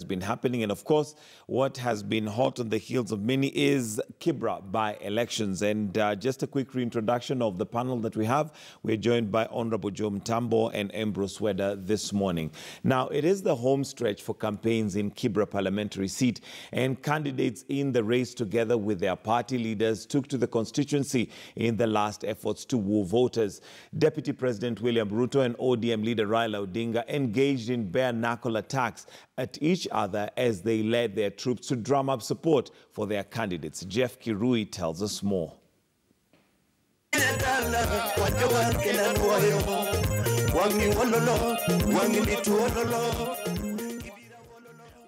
been happening. And of course, what has been hot on the heels of many is Kibra by-elections. And just a quick reintroduction of the panel that we have. We're joined by Honorable Joe Mtambo and Ambrose Weda this morning. Now, it is the home stretch for campaigns in Kibra parliamentary seat, and candidates in the race, together with their party leaders, took to the constituency in the last efforts to woo voters. Deputy President William Ruto and ODM leader Raila Odinga engaged in bare-knuckle attacks at each other as they led their troops to drum up support for their candidates. Jeff Kirui tells us more.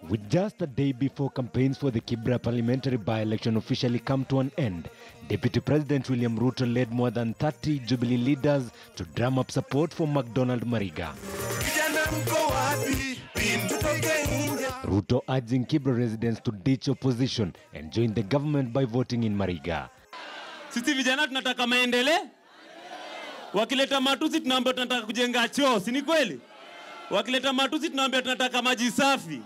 With just a day before campaigns for the Kibra parliamentary by-election officially come to an end, Deputy President William Ruto led more than 30 Jubilee leaders to drum up support for McDonald Mariga. Ruto urging Kibra residents to ditch opposition and join the government by voting in Mariga. Sisi vijana tunataka maendeleo. Wakileta matusi tunaambia tunataka kujenga choo, si ni kweli? Wakileta matusi tunaambia tunataka maji safi.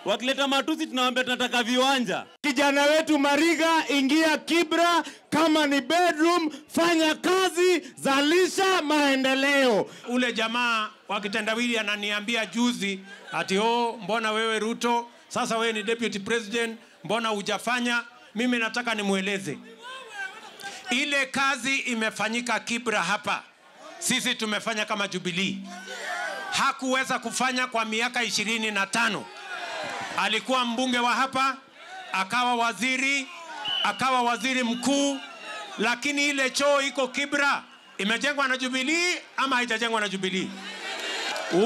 Wakileta matusi tunaambia tunataka viwanja. Kijana wetu Mariga, ingia Kibra, kama ni bedroom, fanya kazi, zalisha maendeleo. Ule jamaa wa kitendawili ananiambia juzi ati mbona wewe Ruto, sasa wewe ni deputy president, mbona hujafanya? Mimi nataka nimueleze. Ile kazi imefanyika Kibra hapa. Sisi tumefanya kama Jubilee. Hakuweza kufanya kwa miaka 25. Alikuwa mbunge wa hapa, akawa waziri mkuu, lakini ile choo iko Kibra imejengwa na Jubilee ama haijajengwa na Jubilee?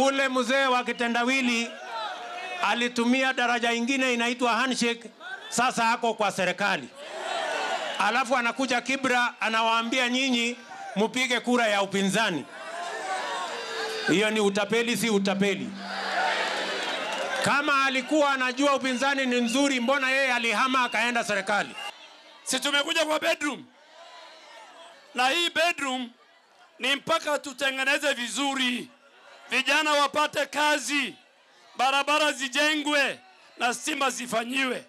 Ule mzee wa kitendawili alitumia daraja ingine inaitwa handshake, sasa hako kwa serikali. Alafu anakuja Kibra anawaambia nyinyi mupige kura ya upinzani. Hiyo ni utapeli, si utapeli? Kama alikuwa anajua upinzani ni nzuri, mbona yeye alihama akaenda serikali? Si tumekuja kwa bedroom. Na hii bedroom ni mpaka tutengeneze vizuri. Vijana wapate kazi, barabara zijengwe na stima zifanyiwe.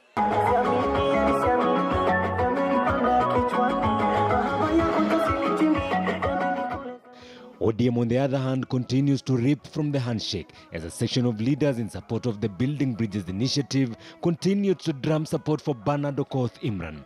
ODM, on the other hand, continues to reap from the handshake as a section of leaders in support of the Building Bridges initiative continued to drum support for Imran Okoth Imran.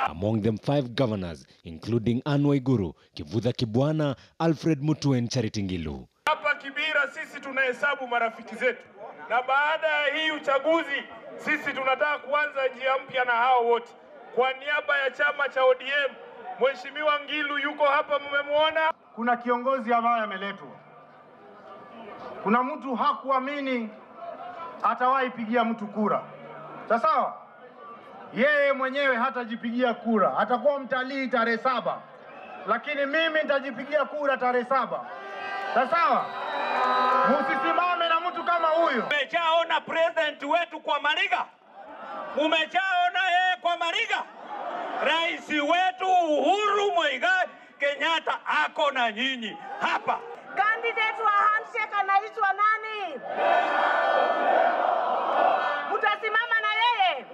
Among them 5 governors, including Anne Waiguru, Kivutha Kibwana, Alfred Mutu and Charity Ngilu. Hapa Kibira sisi tunahesabu marafiki zetu. Na baada ya hii uchaguzi sisi tunataka kuanza njia mpya na hao wote. Kwa niaba ya chama cha ODM, Mheshimiwa Ngilu yuko hapa, mmemwona. Kuna kiongozi ambaye ameletwa. Kuna mtu hakuamini atawahi pigia mtu kura. Sawa? Yeye mwenyewe hatajipigia kura. Atakuwa mtalii tarehe 7. Lakini mimi nitajipigia kura tarehe 7. Sawa? Msisimame na mtu kama huyo. Umeshaona president wetu kwa Mariga? Umeshaona yeye kwa Mariga? Rais wetu Uhuru Muigai Kenyatta ako na nyinyi hapa. Candidate wa handshake anaitwa nani? Mutasimama na yeye?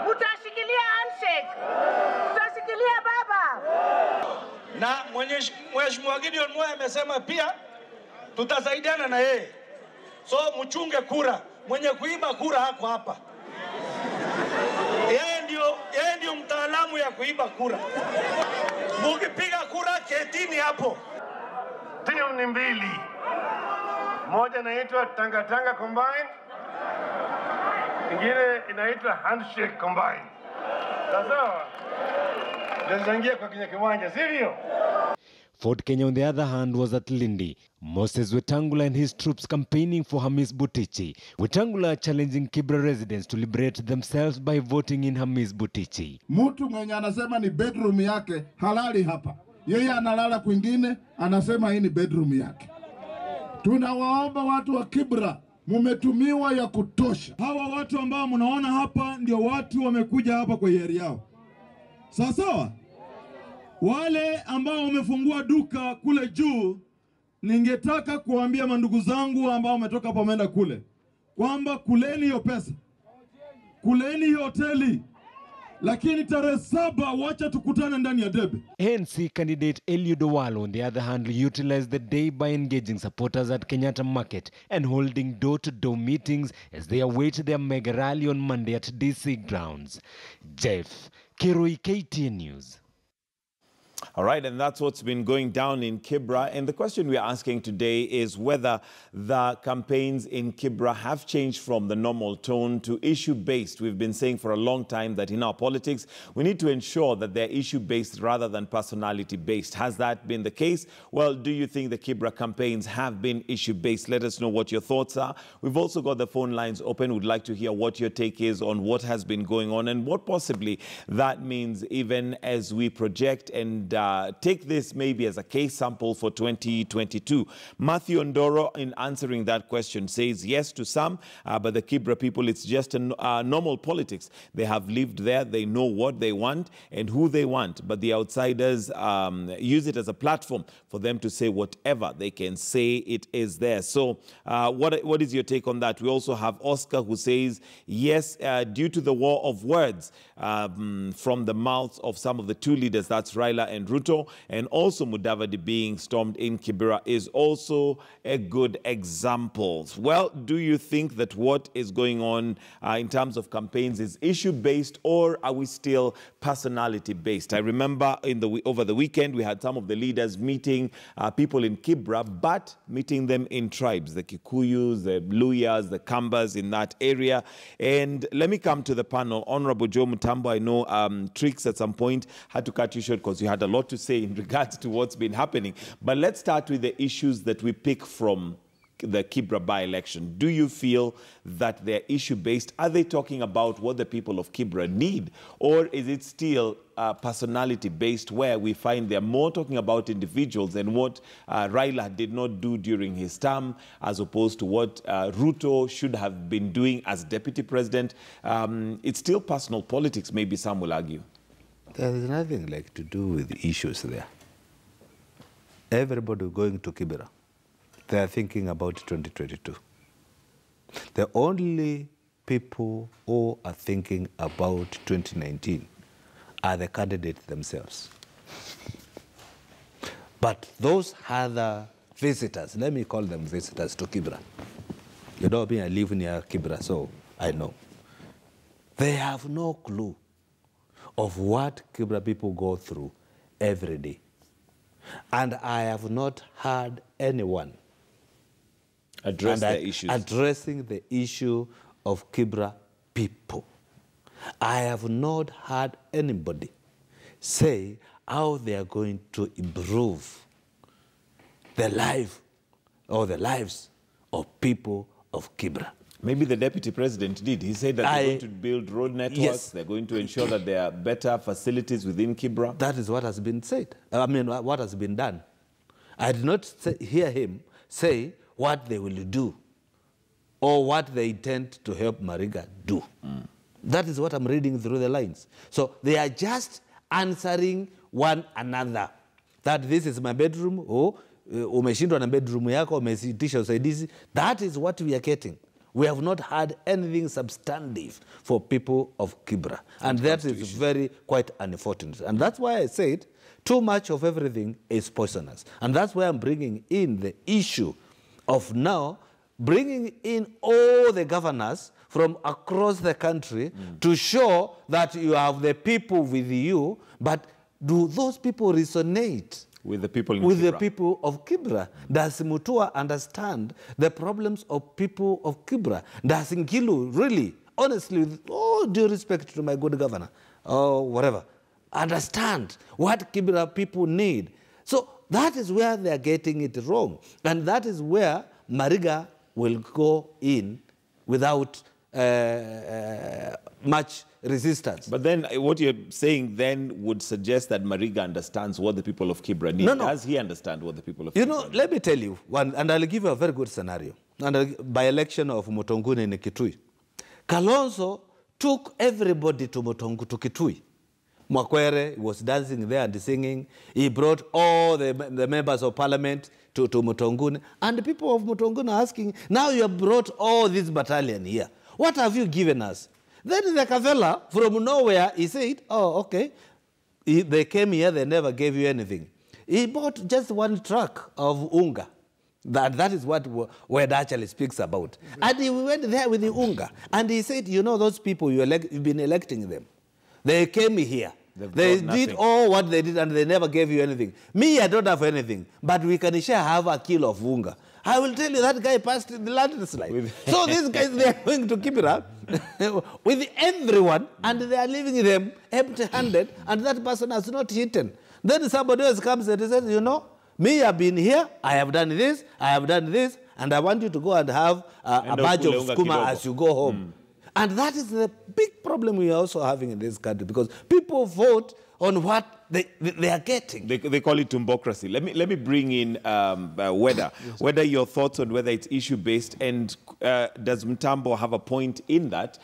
Mutashikilia handshake? Mutashikilia baba? Na Mheshimiwa Gideon Moi amesema pia tutasaidiana na yeye. So mchunge kura. Mwenye kuiba kura hako hapa. Yeye ndio mtaalamu ya kuiba kura. Mukipiga kura ketini hapo. Timu ni mbili. Moja inaitwa Tanga Combine. Nyingine inaitwa Handshake Combine. Sawa? Ndio kwa kiwanja, sivyo? Ford Kenya, on the other hand, was at Lindi. Moses Wetangula and his troops campaigning for Hamis Butichi. Wetangula challenging Kibra residents to liberate themselves by voting in Hamis Butichi. Mtu mwenye anasema ni bedroom yake halali hapa. Yeye analala kwingine, anasema hii ni bedroom yake. Tunawaomba watu wa Kibra, mumetumiwa ya kutosha. Hawa watu ambao mnaona hapa ndio watu wamekuja hapa kwa hiari yao. Sawa? Wale ambao wamefungua duka kule juu ningetaka kuambia mandugu zangu ambao wametoka hapa wameenda kule kwamba kuleni hiyo pesa, kuleni hiyo hoteli, lakini tarehe 7 wacha tukutane ndani ya debe. ANC candidate Eliud Owalo, on the other hand, utilized the day by engaging supporters at Kenyatta Market and holding door-to-door meetings as they await their mega rally on Monday at DC grounds. Jeff Kirui, KTN News. All right, and that's what's been going down in Kibra. And the question we're asking today is whether the campaigns in Kibra have changed from the normal tone to issue-based. We've been saying for a long time that in our politics, we need to ensure that they're issue-based rather than personality-based. Has that been the case? Well, do you think the Kibra campaigns have been issue-based? Let us know what your thoughts are. We've also got the phone lines open. We'd like to hear what your take is on what has been going on and what possibly that means even as we project and take this maybe as a case sample for 2022. Matthew Ondoro, in answering that question, says yes to some, but the Kibra people, it's just a normal politics. They have lived there. They know what they want and who they want. But the outsiders use it as a platform for them to say whatever they can say it is there. So what is your take on that? We also have Oscar who says, yes, due to the war of words from the mouths of some of the two leaders, that's Raila and Ruto, and also Mudavadi being stormed in Kibra is also a good example. Well, do you think that what is going on in terms of campaigns is issue-based, or are we still personality-based? I remember over the weekend, we had some of the leaders meeting people in Kibra, but meeting them in tribes, the Kikuyus, the Luyas, the Kambas in that area. And let me come to the panel. Honorable Joe Mutambo, I know Tricks at some point had to cut you short because you had a lot to say in regards to what's been happening. But let's start with the issues that we pick from the Kibra by-election. Do you feel that they're issue-based? Are they talking about what the people of Kibra need? Or is it still personality-based, where we find they're more talking about individuals and what Raila did not do during his term, as opposed to what Ruto should have been doing as deputy president? It's still personal politics, maybe some will argue. There is nothing like to do with the issues there. Everybody going to Kibra, they are thinking about 2022. The only people who are thinking about 2019 are the candidates themselves. But those other visitors, let me call them visitors to Kibra. You know me, I live near Kibra, so I know. They have no clue of what Kibra people go through every day. And I have not heard anyone addressing the issue of Kibra people. I have not heard anybody say how they are going to improve the life or the lives of people of Kibra. Maybe the deputy president did. He said that they're going to build road networks. Yes. They're going to ensure that there are better facilities within Kibra. That is what has been said. I mean, what has been done. I did not hear him say what they will do or what they intend to help Mariga do. That is what I'm reading through the lines. So they are just answering one another. That this is my bedroom, or umeshindwa na bedroom yako, umesitisha usaidizi. That is what we are getting. We have not had anything substantive for people of Kibra. And that is quite unfortunate. And that's why I said too much of everything is poisonous. And that's why I'm bringing in the issue of now bringing in all the governors from across the country to show that you have the people with you, but do those people resonate with the people in with Kibra? The people of Kibra? Does Mutua understand the problems of people of Kibra? Does Ngilu really, honestly, with all due respect to my good governor, or whatever, understand what Kibra people need? So that is where they are getting it wrong. And that is where Mariga will go in without much resistance. But then what you're saying then would suggest that Mariga understands what the people of Kibra need. No. Does he understand what the people of Kibra need? Let me tell you one, and I'll give you a very good scenario. And by election of Mutonguni in Kitui, Kalonzo took everybody to Kitui. Mwakwere was dancing there and singing. He brought all the members of parliament. to Mutonguni. And the people of Mutonguni are asking, now you have brought all this battalion here. What have you given us? Then the Kavela from nowhere, he said, oh, okay. They came here, they never gave you anything. He bought just one truck of unga. That is what Word actually speaks about. And he went there with the unga. And he said, you know, those people, you've been electing them. They came here. They did all what they did and they never gave you anything. Me, I don't have anything. But we can share half a kilo of unga. I will tell you, that guy passed the landslide. So these guys, they are going to Kibra with everyone, and they are leaving them empty-handed, and that person has not eaten. Then somebody else comes and says, you know, me, I've been here, I have done this, and I want you to go and have a batch of skuma as you go home. And that is the big problem we are also having in this country, because people vote on what they are getting. They call it tumbocracy. Let me bring in Weda. Weda, your thoughts on whether it's issue-based, and does Mtambo have a point in that?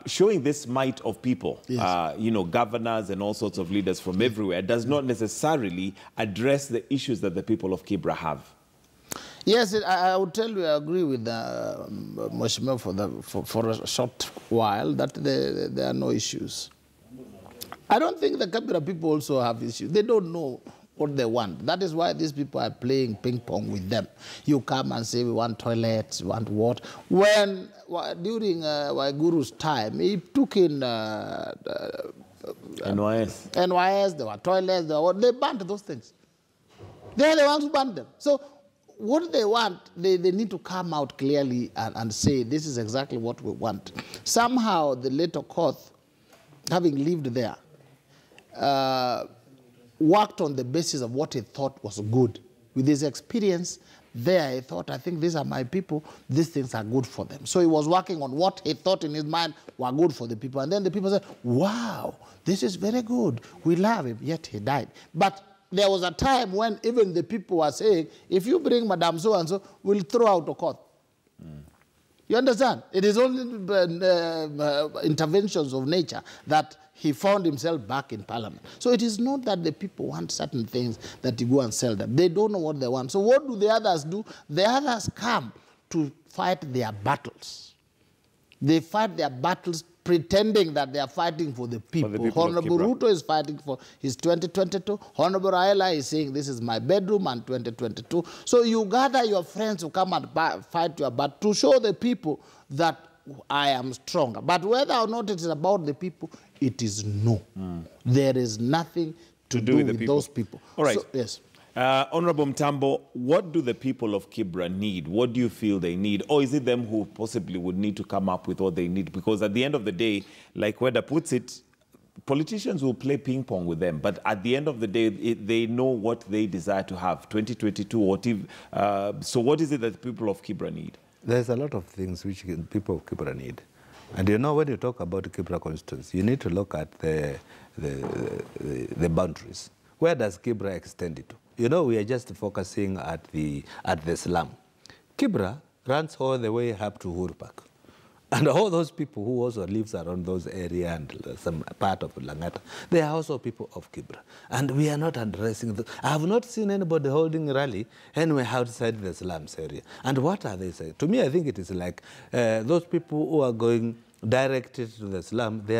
Showing this might of people, you know, governors and all sorts of leaders from everywhere, does not necessarily address the issues that the people of Kibra have. Yes, I would tell you, I agree with Mheshimiwa for a short while that there are no issues. I don't think the Kibra people also have issues. They don't know what they want. That is why these people are playing ping pong with them. You come and say, we want toilets, we want what. When, during Waiguru's time, he took in NYS, there were toilets, they banned those things. They are the ones who banned them. So what they want, they need to come out clearly and say, this is exactly what we want. Somehow, the late Okoth, having lived there, worked on the basis of what he thought was good. With his experience there, he thought, I think these are my people, these things are good for them. So he was working on what he thought in his mind were good for the people. And then the people said, wow, this is very good. We love him. Yet he died. But there was a time when even the people were saying, if you bring Madam so-and-so, we'll throw out Okoth. You understand? It is only interventions of nature that he found himself back in parliament. So it is not that the people want certain things that you go and sell them. They don't know what they want. So what do the others do? The others come to fight their battles. They fight their battles pretending that they are fighting for the people. Honorable Ruto is fighting for his 2022. Honorable Raila is saying, this is my bedroom and 2022. So you gather your friends to come and fight your battle to show the people that I am stronger. But whether or not it is about the people, it is no. There is nothing to do with those people. All right. So, yes. Honorable Mtambo, what do the people of Kibra need? What do you feel they need? Or is it them who possibly would need to come up with what they need? Because at the end of the day, like Weda puts it, politicians will play ping pong with them. But at the end of the day, they know what they desire to have, 2022 or so what is it that the people of Kibra need? There's a lot of things which people of Kibra need. And you know, when you talk about Kibra constituency, you need to look at the boundaries. Where does Kibra extend it to? You know, we are just focusing at the slum. Kibra runs all the way up to Uhuru Park. And all those people who also lives around those areas and some part of Langata, they are also people of Kibra. And we are not addressing them. I have not seen anybody holding a rally anywhere outside the slums area. And what are they saying? To me, I think it is like those people who are going directed to the slum, they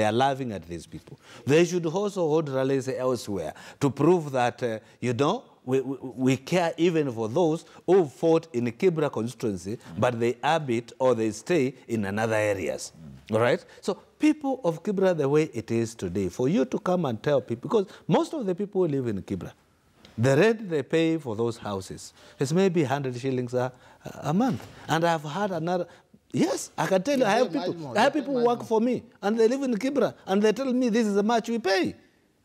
are laughing at these people. They should also hold rallies elsewhere to prove that, you know, we care even for those who fought in the Kibra constituency, but they habit or they stay in another areas. All right? So people of Kibra, the way it is today, for you to come and tell people, because most of the people who live in Kibra, the rent they pay for those houses is maybe 100 shillings a month. And I've had another... Yes, I can tell you, I have people who work for me, and they live in Kibra, and they tell me this is the much we pay.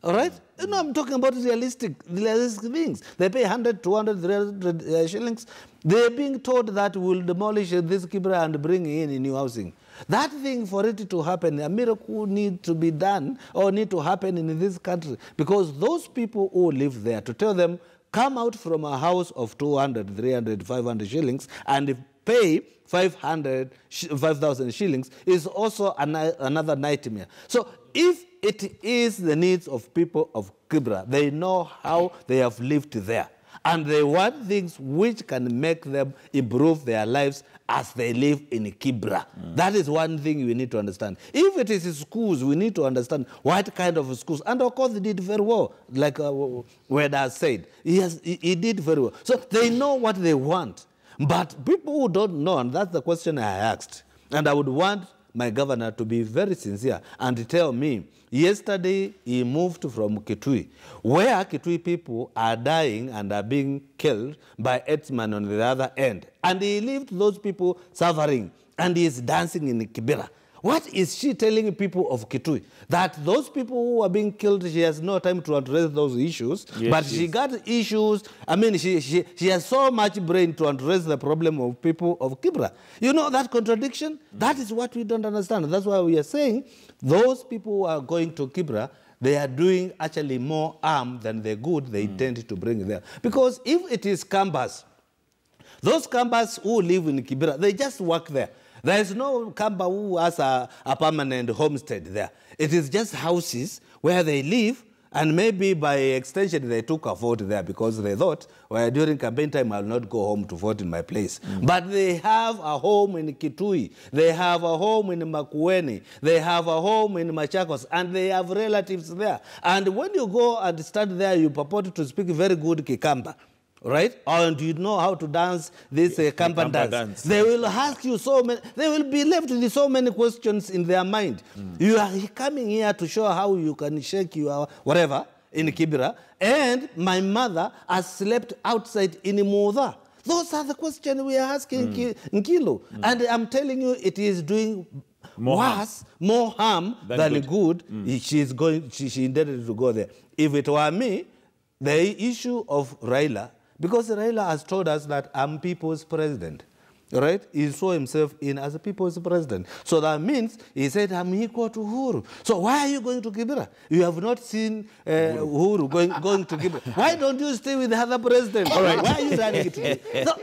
All right? You know, I'm talking about realistic things. They pay 100, 200, 300 shillings. They're being told that we'll demolish this Kibra and bring in new housing. That thing, for it to happen, a miracle need to be done or need to happen in this country. Because those people who live there, to tell them, come out from a house of 200, 300, 500 shillings and pay 5,000 shillings is also another nightmare. So if it is the needs of people of Kibra, they know how they have lived there. And they want things which can make them improve their lives as they live in Kibra. That is one thing we need to understand. If it is schools, we need to understand what kind of schools. And of course, they did very well, like Weda said. He did very well. So they know what they want. But people who don't know, and that's the question I asked, and I would want my governor to be very sincere and tell me, yesterday he moved from Kitui, where Kitui people are dying and are being killed by herdsmen on the other end. And he left those people suffering, and he is dancing in Kibra. What is she telling people of Kitui? That those people who are being killed, she has no time to address those issues, yes, but she got issues. I mean, she has so much brain to address the problem of people of Kibra. You know that contradiction? That is what we don't understand. That's why we are saying those people who are going to Kibra, they are doing actually more harm than the good they intend to bring there. Because if it is Kambas, those Kambas who live in Kibra, they just work there. There is no Kamba who has a permanent homestead there. It is just houses where they live, and maybe by extension they took a vote there because they thought, well, during campaign time I'll not go home to vote in my place. But they have a home in Kitui, they have a home in Makueni, they have a home in Machakos, and they have relatives there. And when you go and stand there, you purport to speak very good Kikamba. Right? And you know how to dance this Kamba dance. They will ask you so many, they will be left with so many questions in their mind. You are coming here to show how you can shake your whatever in Kibra, and my mother has slept outside in Muda. Those are the questions we are asking Nkilo. And I'm telling you, it is doing more harm than good. She intended to go there. If it were me, the issue of Raila, because Raila has told us that I'm people's president, right? He saw himself in as a people's president. So that means he said, I'm equal to Uhuru. So why are you going to Kibra? You have not seen Uhuru going to Kibra. Why don't you stay with the other president? All right. Why are you running it? So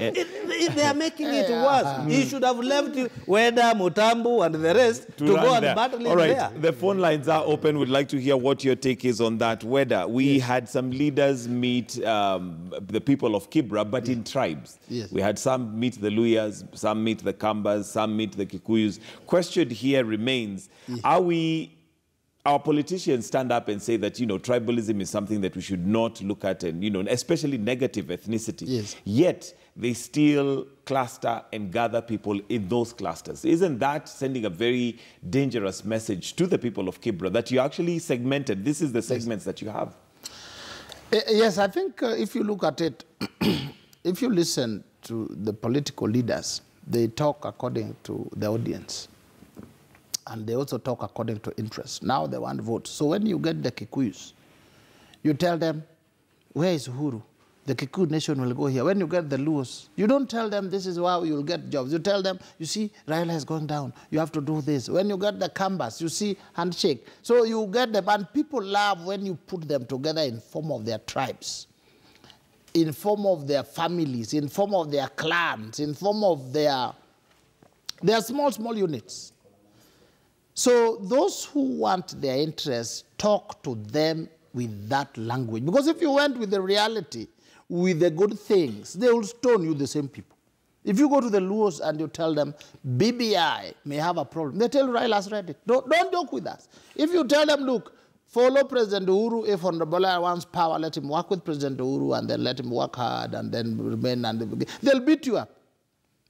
they are making it worse. He should have left Weda, Mutambu, and the rest to go and battle in there. All right. The phone lines are open. We'd like to hear what your take is on that. Weda, we had some leaders meet the people of Kibra, but in tribes. Yes. We had some meet the Luyas, some meet the Kambas, some meet the Kikuyus. Question here remains, our politicians stand up and say that, tribalism is something that we should not look at, and, especially negative ethnicity. Yes. Yet they still cluster and gather people in those clusters. Isn't that sending a very dangerous message to the people of Kibra that you actually segmented? This is the segments that you have. Yes, I think if you look at it, if you listen to the political leaders, they talk according to the audience. And they also talk according to interest. Now they want votes. So when you get the Kikuyus, you tell them, where is Uhuru? The Kikuyu nation will go here. When you get the Luos, you don't tell them this is how you'll get jobs. You tell them, you see, Raila is going down. You have to do this. When you get the Kambas, you see, handshake. So you get them, and people love when you put them together in form of their tribes, in form of their families, in form of their clans, in form of their small units. So those who want their interests, talk to them with that language. Because if you went with the reality, with the good things, they will stone you, the same people. If you go to the Luos and you tell them, BBI may have a problem, they tell Raila's ready. Don't joke with us. If you tell them, look, follow President Uhuru. If Honorable Raila wants power, let him work with President Uhuru, and then let him work hard, and then remain, and they'll beat you up.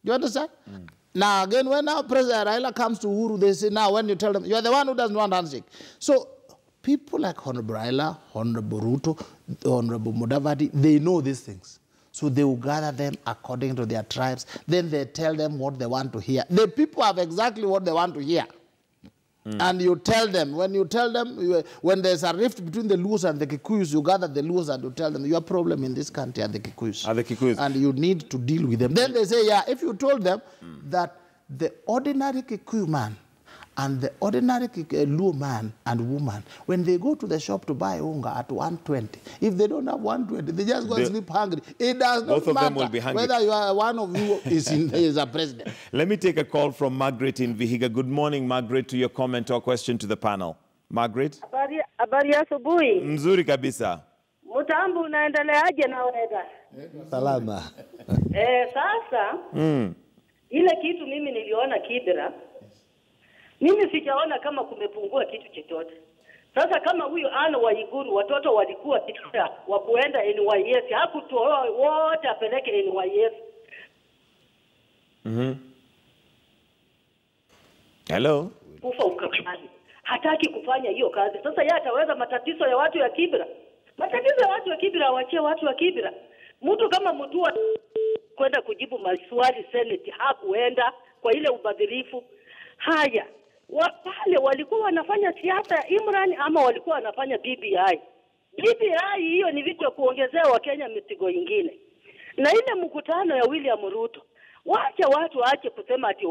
You understand? Now, again, when now President Raila comes to Uhuru, they say, now when you tell them, you're the one who doesn't want handshake. So people like Honorable Raila, Honorable Ruto, Honorable Mudavadi, they know these things. So they will gather them according to their tribes. Then they tell them what they want to hear. The people have exactly what they want to hear. And you tell them, when when there's a rift between the Luos and the Kikuyus, you gather the Luos and you tell them, your problem in this country are the Kikuyus. And you need to deal with them. Then they say, yeah, if you told them that the ordinary Kikuyu man and the ordinary Luo man and woman, when they go to the shop to buy unga at 120, if they don't have 120, they just go and sleep hungry. It does not matter whether you are one of you is a president. Let me take a call from Margaret in Vihiga. Good morning, Margaret, to your comment or question to the panel. Margaret? Habari asubuhi. Mzuri kabisa. Mutambu unaendeleaje na wewe? Salama. Sasa ile kitu mimi niliona Kibra, mimi sijaona kama kumepungua kitu chochote. Sasa kama huyo ana Waiguru watoto walikuwa Kibra wa kuenda NYS, hakutoa wote apeleke NYS. Hello. Kufa ukakubali. Hataki kufanya hiyo kazi. Sasa yeye ataweza matatizo ya watu ya Kibra. Matatizo ya watu wa Kibra waachie watu wa Kibra. Mtu kama Mutua kwenda kujibu maswali Senate hakuenda kwa ile ubadhirifu. Haya, wale walikuwa wanafanya siasa ya Imran ama walikuwa wanafanya BBI? BBI hiyo ni vitu ya kuongezea Wakenya mitigo ingine. Na ile mkutano ya William Ruto, wacha watu waache kusema ati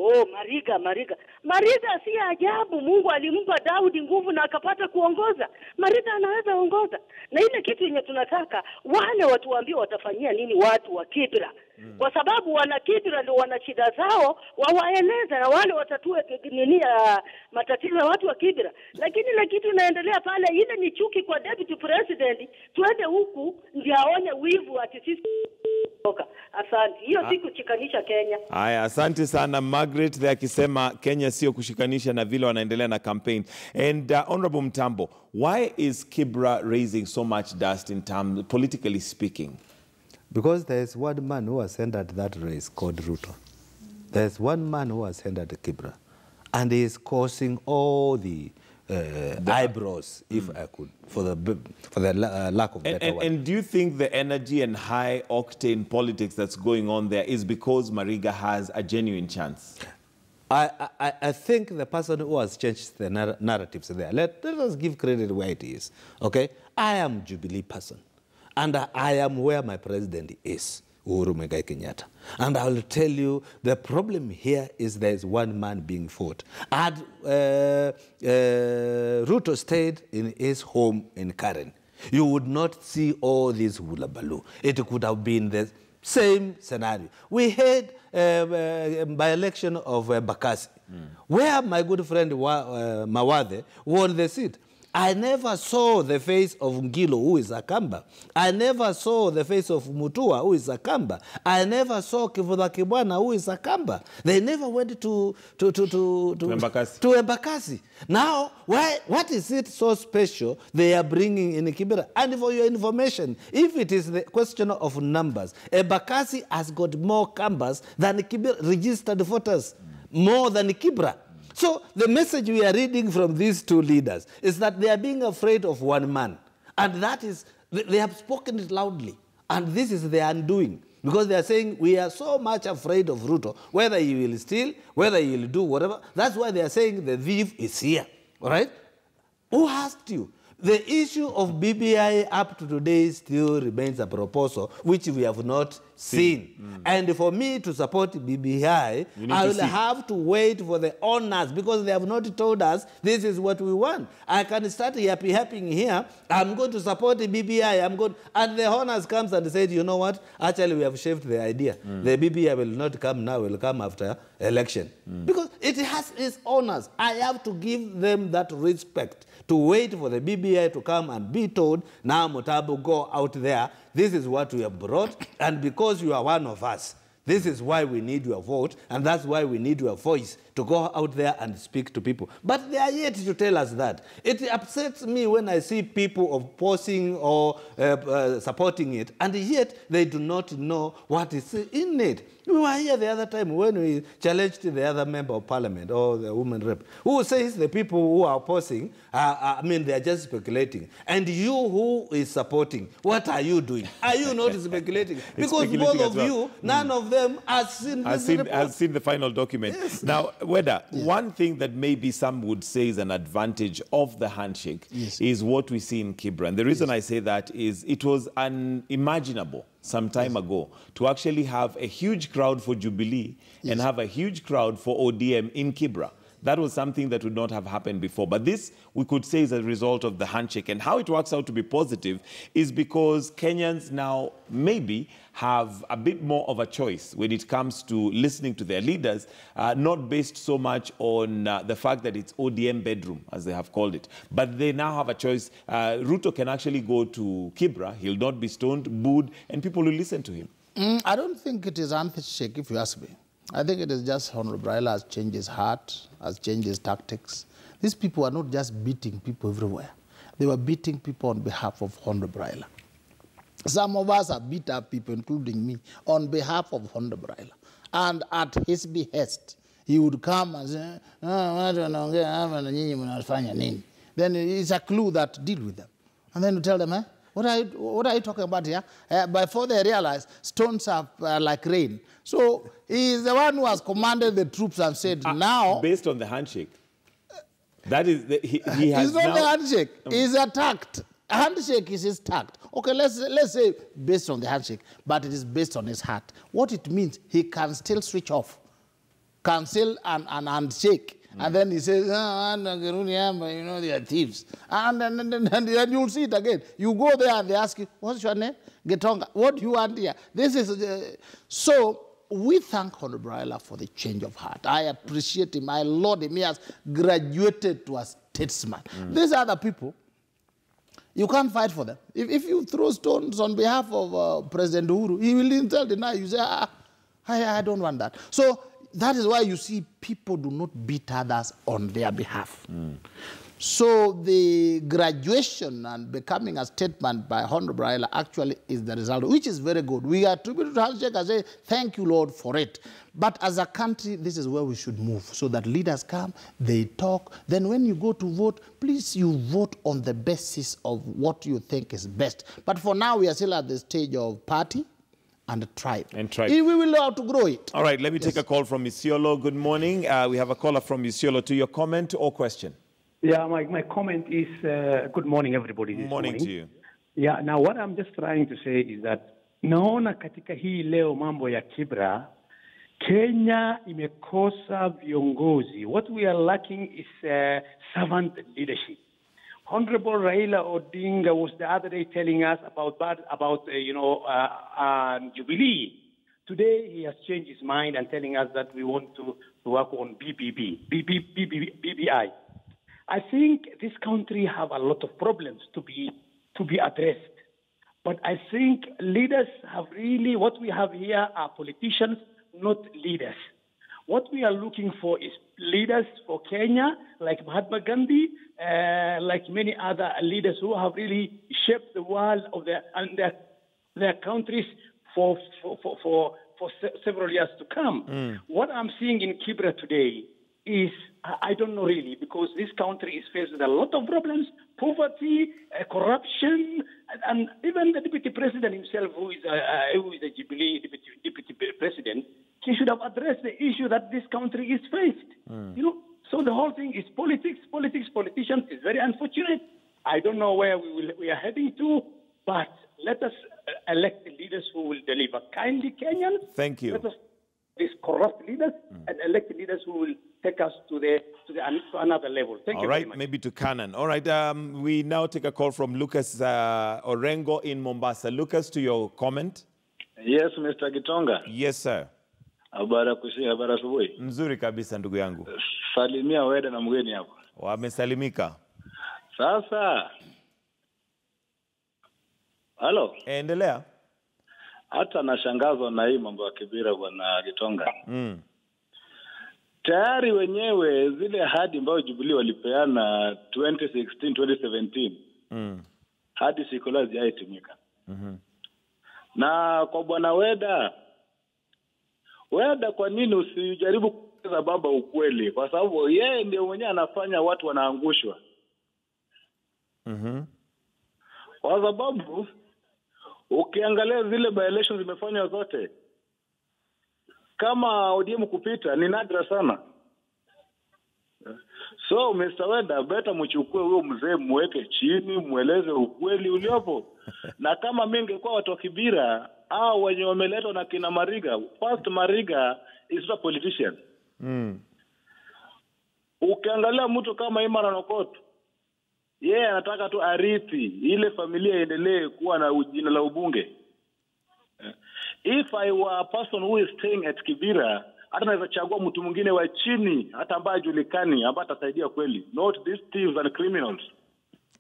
Mariga. Mariga si ajabu, Mungu alimpa Daudi nguvu na akapata kuongoza. Mariga anaweza ongoza. Na ile kitu yenye tunataka wale watu waambie watafanyia nini watu wa Kibra. Kwa sababu wana Kibra ndio wana shida zao, wawaeleza na wale watatue nini matatizo ya watu wa Kibra. Lakini ile kitu inaendelea pale, ile ni chuki kwa deputy president, tuende huku ndio aone wivu ati sisi. Asante. Hiyo si kushikanisha Kenya. Haya, asante sana Margaret there akisema Kenya sio kushikanisha na vile wanaendelea na campaign. And Honorable Mtambo, why is Kibra raising so much dust in terms politically speaking? Because there is one man who has entered that race called Ruto. There is one man who has entered Kibra, and he is causing all the eyebrows, if I could, for the lack of better word. And do you think the energy and high octane politics that's going on there is because Mariga has a genuine chance? I think the person who has changed the narratives there, let us give credit where it is. Okay, I am Jubilee person, and I am where my president is, Uhuru Muigai Kenyatta. And I will tell you, the problem here is there is one man being fought. Had Ruto stayed in his home in Karen, you would not see all this hulabaloo. It could have been the same scenario. We had by-election of Bakasi, where my good friend Mawathe won the seat. I never saw the face of Ngilo, who is a Kamba. I never saw the face of Mutua, who is a Kamba. I never saw Kivutha Kibwana, who is a Kamba. They never went to Embakasi. Now, what is it so special they are bringing in Kibra? And for your information, if it is the question of numbers, Embakasi has got more Kambas than Kibra registered voters, more than Kibra. So the message we are reading from these two leaders is that they are being afraid of one man. And that is, they have spoken it loudly. And this is their undoing. Because they are saying, we are so much afraid of Ruto, whether he will steal, whether he will do whatever. That's why they are saying the thief is here. All right? Who asked you? The issue of BBI up to today still remains a proposal which we have not seen. And for me to support BBI, I will have to wait for the owners because they have not told us this is what we want. I can start happy here. I'm going to support the BBI. And the owners comes and said, you know what? Actually, we have shifted the idea. The BBI will not come now, will come after election. Because it has its owners. I have to give them that respect to wait for the BBI to come and be told, now Mutabu, go out there. This is what we have brought, and because you are one of us, this is why we need your vote, and that's why we need your voice to go out there and speak to people. But they are yet to tell us that. It upsets me when I see people opposing or supporting it, and yet they do not know what is in it. We were here the other time when we challenged the other member of parliament or the woman rep, who says the people who are opposing, they are just speculating. And you who is supporting, what are you doing? Are you not speculating? Because both of you, none of them has seen this report. Has seen the final document. Yes. Now, Weda, one thing that maybe some would say is an advantage of the handshake is what we see in Kibra. And the reason I say that is it was unimaginable some time ago to actually have a huge crowd for Jubilee and have a huge crowd for ODM in Kibra. That was something that would not have happened before. But this, we could say, is a result of the handshake. And how it works out to be positive is because Kenyans now maybe have a bit more of a choice when it comes to listening to their leaders, not based so much on the fact that it's ODM bedroom, as they have called it. But they now have a choice. Ruto can actually go to Kibra. He'll not be stoned, booed, and people will listen to him. I don't think it is handshake, if you ask me. I think it is just Honorable Raila has changed his heart, has changed his tactics. These people are not just beating people everywhere. They were beating people on behalf of Honorable Raila. Some of us have beat up people, including me, on behalf of Honorable Raila. And at his behest, he would come and say, then it's a clue that deal with them. And then you tell them, what are you talking about here? Before they realize, stones are like rain. So he is the one who has commanded the troops and said, now... Based on the handshake. That is, he has It's not the handshake. He's attacked. Handshake is his tact. Okay, let's say based on the handshake, but it is based on his heart. What it means, he can still switch off, cancel and handshake. And then he says, you know, they are thieves. And then you'll see it again. You go there and they ask you, what's your name? Getonga. What do you want here? This is... So we thank Honorable Raila for the change of heart. I appreciate him. I laud him. He has graduated to a statesman. These other people, you can't fight for them. If you throw stones on behalf of President Uhuru, he will deny. You say, I don't want that. So that is why you see people do not beat others on their behalf. So the graduation and becoming a statement by Honorable Raila actually is the result, which is very good. We attribute to handshake and say, thank you, Lord, for it. But as a country, this is where we should move, so that leaders come, they talk. Then when you go to vote, please, you vote on the basis of what you think is best. But for now, we are still at the stage of party and tribe. We will know how to grow it. All right, let me take a call from Isiolo. Good morning. We have a caller from Isiolo. To your comment or question? Yeah, my comment is, good morning, everybody. Good morning to you. Yeah, now what I'm just trying to say is that naona katika hii leo mambo ya Kibra, Kenya imekosa viongozi. What we are lacking is servant leadership. Honorable Raila Odinga was the other day telling us about Jubilee. Today he has changed his mind and telling us that we want to work on BBI. I think this country have a lot of problems to be addressed. But I think leaders have really, what we have here are politicians, not leaders. What we are looking for is leaders for Kenya, like Mahatma Gandhi, like many other leaders who have really shaped the world of their countries for several years to come. What I'm seeing in Kibra today is, I don't know really, because this country is faced with a lot of problems, poverty, corruption, and even the deputy president himself, who is a Jubilee deputy president, he should have addressed the issue that this country is faced. You know, so the whole thing is politics, politicians. Is very unfortunate. I don't know where we are heading to, but let us elect leaders who will deliver kindly Kenyans. Thank you. Let us these corrupt leaders and elect leaders who will take us to another level. Thank you very much. Maybe to Canaan. All right, we now take a call from Lucas Orengo in Mombasa. Lucas, to your comment. Yes, Mr. Gitonga. Yes, sir. Habari asubuhi. Nzuri kabisa ndugu yangu. Salimia weda na mgeni hapo. Wamesalimika. Sasa. Halo. Endelea. Hata nashangazwa na hii mambo ya Kibira bwana Gitonga. Tayari wenyewe zile ahadi ambazo Jubilee walipeana 2016 2017 hadi siku leo haijatimika. Na kwa bwana Weda, kwa nini usijaribu kueleza baba ukweli? Kwa sababu yeye ndio mwenyewe anafanya watu wanaangushwa. Kwa sababu ukiangalia zile by-elections zimefanywa zote, kama ODM kupita ni nadra sana. So Mr. Weda, beta mchukue huyo mzee muweke chini, mueleze ukweli uliopo. Na kama mimi ningekuwa watu wa Kibira au wenye wameletwa na kina Mariga, first Mariga is a politician. Ukiangalia mtu kama Imran Okoth, yeye anataka tu arithi ile familia iendelee kuwa na jina la ubunge. If I were a person who is staying at Kibra, hata naweza chagua mtu mwingine wa chini hata ambaye hajulikani ambaye atasaidia kweli, not these thieves and criminals.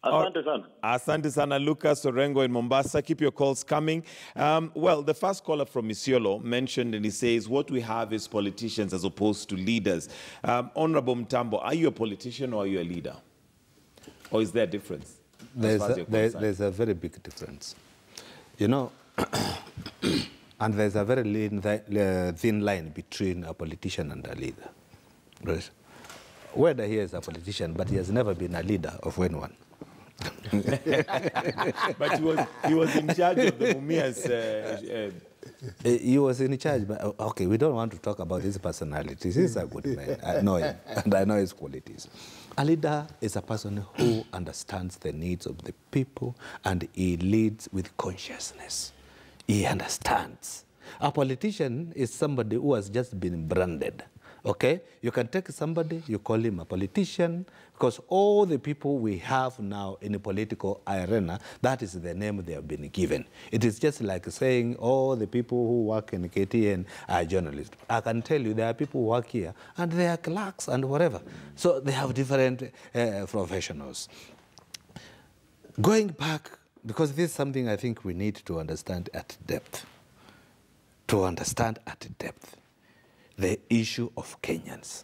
Asante sana. Asante sana, Lucas Orengo in Mombasa. Keep your calls coming. Well, the first caller from Isiolo mentioned, and he says, what we have is politicians as opposed to leaders. Honorable Mtambo, are you a politician or are you a leader? Or is there a difference? There's a very big difference. You know, and there's a very thin line between a politician and a leader. Right? Whether he is a politician, but he has never been a leader of anyone. But he was in charge of the Mumias. He was in charge, but okay, we don't want to talk about his personalities. He's a good man. I know him, and I know his qualities. A leader is a person who understands the needs of the people, and he leads with consciousness. He understands. A politician is somebody who has just been branded. Okay? You can take somebody, you call him a politician, because all the people we have now in the political arena, that is the name they have been given. It is just like saying all the people who work in KTN are journalists. I can tell you there are people who work here, and they are clerks and whatever. So they have different professionals. Going back, because this is something I think we need to understand at depth. To understand at depth the issue of Kenyans.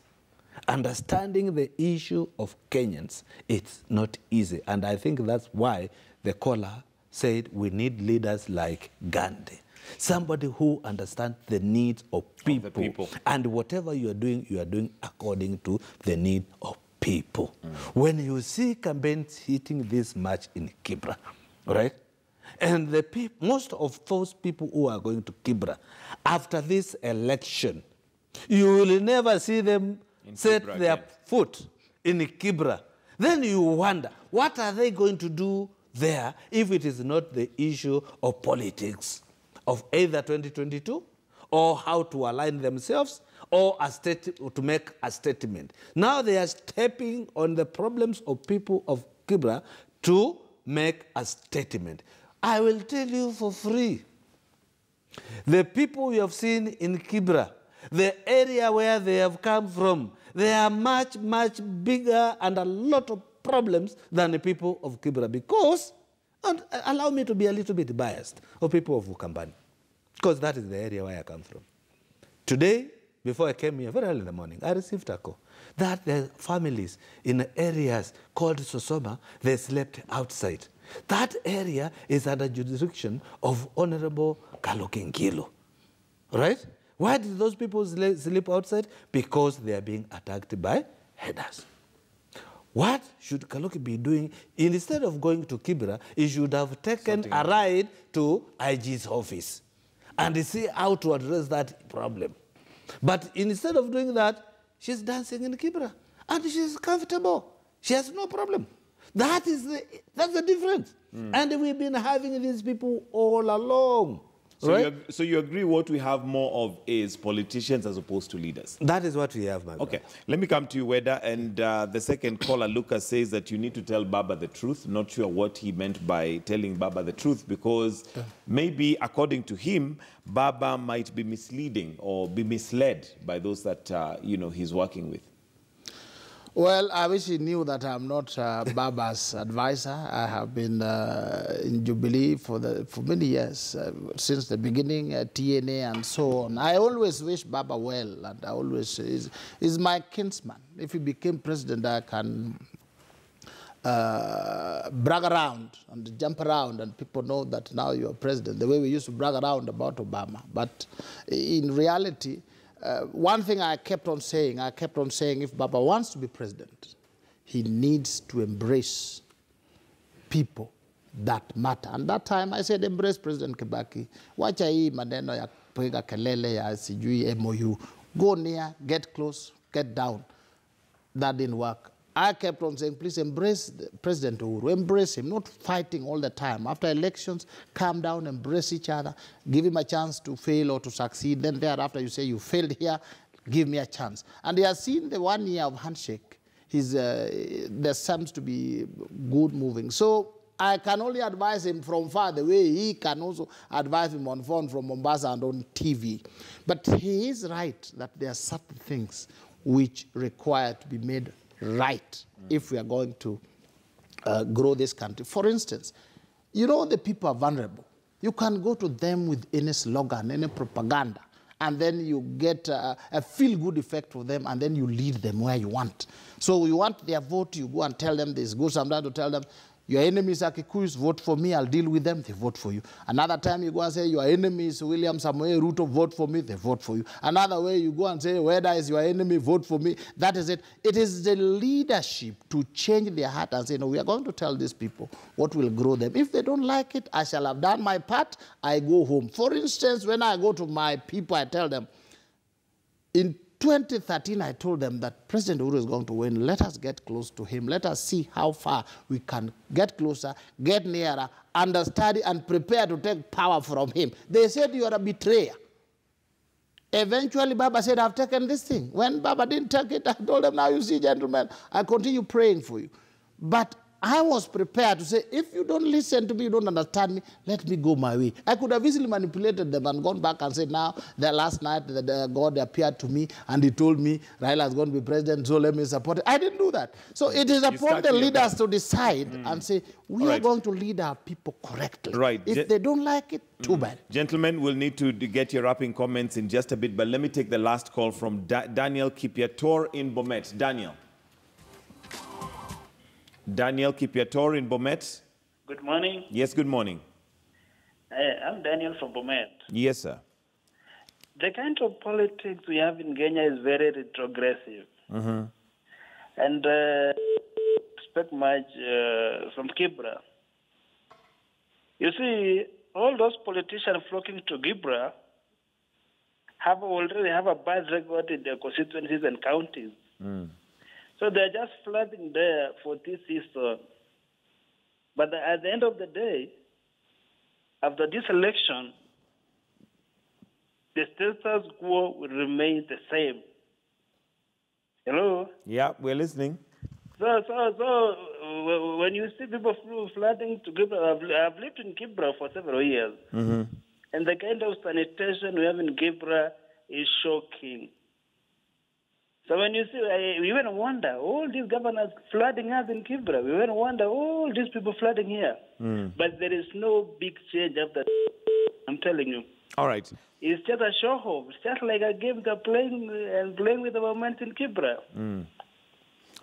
Understanding the issue of Kenyans, it's not easy. And I think that's why the caller said we need leaders like Gandhi. Somebody who understands the needs of people. And whatever you are doing according to the need of people. When you see campaigns hitting this much in Kibra, right? And the most of those people who are going to Kibra, after this election, you will never see them set their foot in Kibra. Then you wonder, what are they going to do there if it is not the issue of politics, of either 2022, or how to align themselves, or to make a statement. Now they are stepping on the problems of people of Kibra to make a statement. I will tell you for free, the people you have seen in Kibra, the area where they have come from, they are much, much bigger and a lot of problems than the people of Kibra because, and allow me to be a little bit biased, of people of Ukambani, because that is the area where I come from. Today, before I came here, very early in the morning, I received a call that there are families in areas called Sosoma, they slept outside. That area is under jurisdiction of Honorable Kalokengilo, right? Why did those people sleep outside? Because they are being attacked by headers. What should Kaloki be doing? Instead of going to Kibra, he should have taken a ride to IG's office and see how to address that problem. But instead of doing that, she's dancing in Kibra. And she's comfortable. She has no problem. That's the difference. And we've been having these people all along. So, right? so you agree what we have more of is politicians as opposed to leaders? That is what we have, my brother. Okay, let me come to you, Weda. And the second caller, Lucas, says that you need to tell Baba the truth. Not sure what he meant by telling Baba the truth, because maybe, according to him, Baba might be misleading or be misled by those that, he's working with. Well, I wish he knew that I'm not Baba's advisor. I have been in Jubilee for many years, since the beginning, TNA and so on. I always wish Baba well, and I always is my kinsman. If he became president, I can brag around and jump around, and people know that now you're president, the way we used to brag around about Obama. But in reality, one thing I kept on saying, if Baba wants to be president, he needs to embrace people that matter. And that time I said, embrace President Kibaki. Wacha hii maneno ya kupiga kelele ya sijui MOU. Go near, get close, get down. That didn't work. I kept on saying, please embrace President Uhuru. Embrace him, not fighting all the time. After elections, calm down, embrace each other, give him a chance to fail or to succeed. Then thereafter you say, you failed here, give me a chance. And he has seen the 1 year of handshake. there seems to be good moving. So I can only advise him from far, the way he can also advise him on phone from Mombasa and on TV. But he is right that there are certain things which require to be made right if we are going to grow this country. For instance, you know the people are vulnerable. You can go to them with any slogan, any propaganda, and then you get a feel-good effect for them, and then you lead them where you want. So you want their vote, you go and tell them this. Go sometimes to tell them, your enemies are Kikuyus, vote for me, I'll deal with them, they vote for you. Another time you go and say, your enemies, William Samoei Ruto, vote for me, they vote for you. Another way you go and say, whether is your enemy, vote for me. That is it. It is the leadership to change their heart and say, no, we are going to tell these people what will grow them. If they don't like it, I shall have done my part, I go home. For instance, when I go to my people, I tell them, in 2013, I told them that President Uhuru is going to win. Let us get close to him. Let us see how far we can get closer, get nearer, understudy, and prepare to take power from him. They said you are a betrayer. Eventually, Baba said, I've taken this thing. When Baba didn't take it, I told them, now you see, gentlemen, I continue praying for you. But I was prepared to say, if you don't listen to me, you don't understand me, let me go my way. I could have easily manipulated them and gone back and said, now, the last night, God appeared to me and he told me Raila is going to be president, so let me support it. I didn't do that. So it is upon the leaders to decide and say, we are going to lead our people correctly. Right. If they don't like it, too bad. Gentlemen, we'll need to get your wrapping comments in just a bit, but let me take the last call from Daniel Kipiator in Bomet. Daniel Kipiator in Bomet. Good morning. Yes, good morning. I'm Daniel from Bomet. Yes, sir. The kind of politics we have in Kenya is very retrogressive. And expect much from Kibra. You see, all those politicians flocking to Kibra already have a bad record in their constituencies and counties. So they're just flooding there for this season. But at the end of the day, after this election, the status quo will remain the same. Hello? Yeah, we're listening. So when you see people flooding to Kibra, I've lived in Kibra for several years. And the kind of sanitation we have in Kibra is shocking. So when you see, we even wonder, all these governors flooding us in Kibra, we even wonder, all these people flooding here. But there is no big change after that. I'm telling you. All right. It's just a show off. It's just like a game they're playing with the moment in Kibra.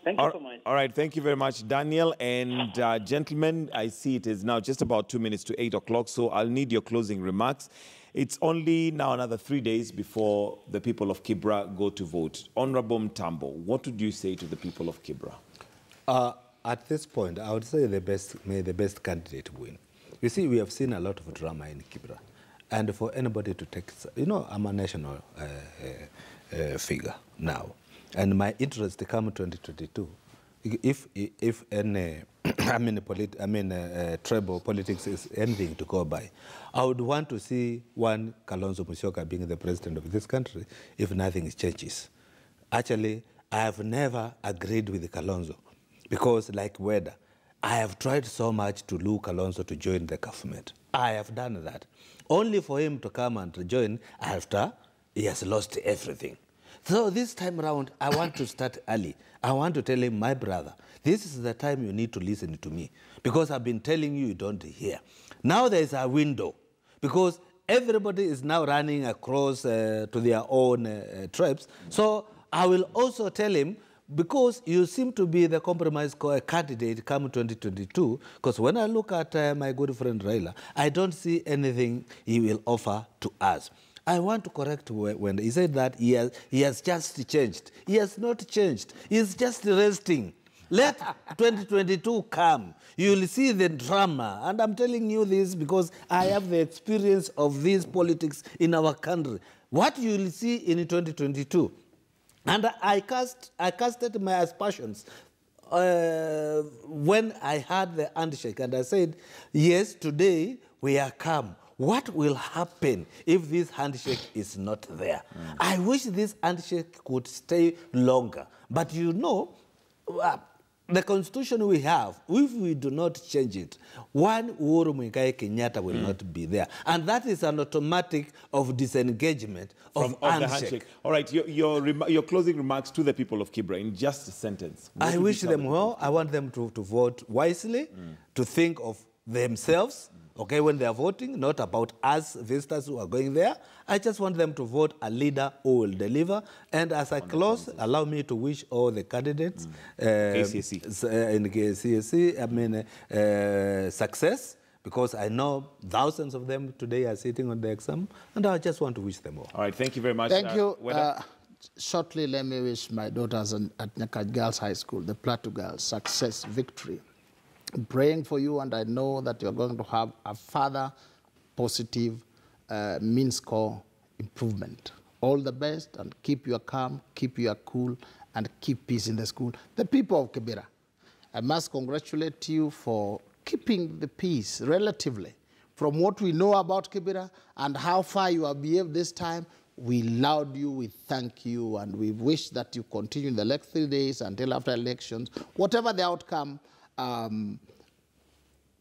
Thank you so much. All right, thank you very much, Daniel. And gentlemen, I see it is now just about 2 minutes to 8 o'clock, so I'll need your closing remarks. It's only now another 3 days before the people of Kibra go to vote. Honorable Mtambo, what would you say to the people of Kibra? At this point, I would say may the best candidate win. You see, we have seen a lot of drama in Kibra. And for anybody to take, I'm a national figure now. And my interest to come 2022, if any, tribal politics is anything to go by, I would want to see one Kalonzo Musyoka being the president of this country if nothing changes. Actually, I have never agreed with Kalonzo because, like Weda, I have tried so much to lure Kalonzo to join the government. I have done that. Only for him to come and join after he has lost everything. So this time around, I want to start early. I want to tell him, my brother, this is the time you need to listen to me because I've been telling you don't hear. Now there is a window because everybody is now running across to their own tribes. So I will also tell him, because you seem to be the compromise candidate come 2022, because when I look at my good friend Raila, I don't see anything he will offer to us. I want to correct when he said that he has just changed. He has not changed. He's just resting. Let 2022 come. You will see the drama. And I'm telling you this because I have the experience of these politics in our country. What you will see in 2022. And I casted my aspersions when I had the handshake. And I said, yes, today we are calm. What will happen if this handshake is not there? I wish this handshake could stay longer. But the constitution we have, if we do not change it, one Uhuru Muigai Kenyatta will not be there. And that is an automatic of disengagement of the handshake. All right, your closing remarks to the people of Kibra in just a sentence. I wish them well. I want them to vote wisely, to think of themselves, okay, when they are voting, not about us visitors who are going there. I just want them to vote a leader who will deliver. And as I close, allow me to wish all the candidates in KCSE, success, because I know thousands of them today are sitting on the exam, and I just want to wish them all. All right, thank you very much. Thank you. Shortly, let me wish my daughters at Nyakach Girls High School, the Plateau Girls, success, victory. I'm praying for you, and I know that you're going to have a further positive mean score improvement. All the best, and keep your calm, keep your cool, and keep peace in the school. The people of Kibra, I must congratulate you for keeping the peace relatively. From what we know about Kibra and how far you have behaved this time, we laud you, we thank you, and we wish that you continue in the next 3 days until after elections. Whatever the outcome,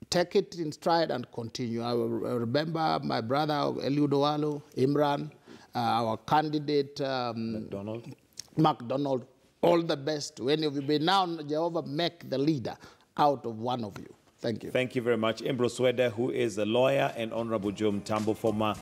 take it in stride and continue. I remember my brother Eliud Owalo, Imran, our candidate McDonald. All the best to any of you. May now Jehovah make the leader out of one of you. Thank you. Thank you very much. Ambrose Swede, who is a lawyer, and Honorable Joe Mtambo, former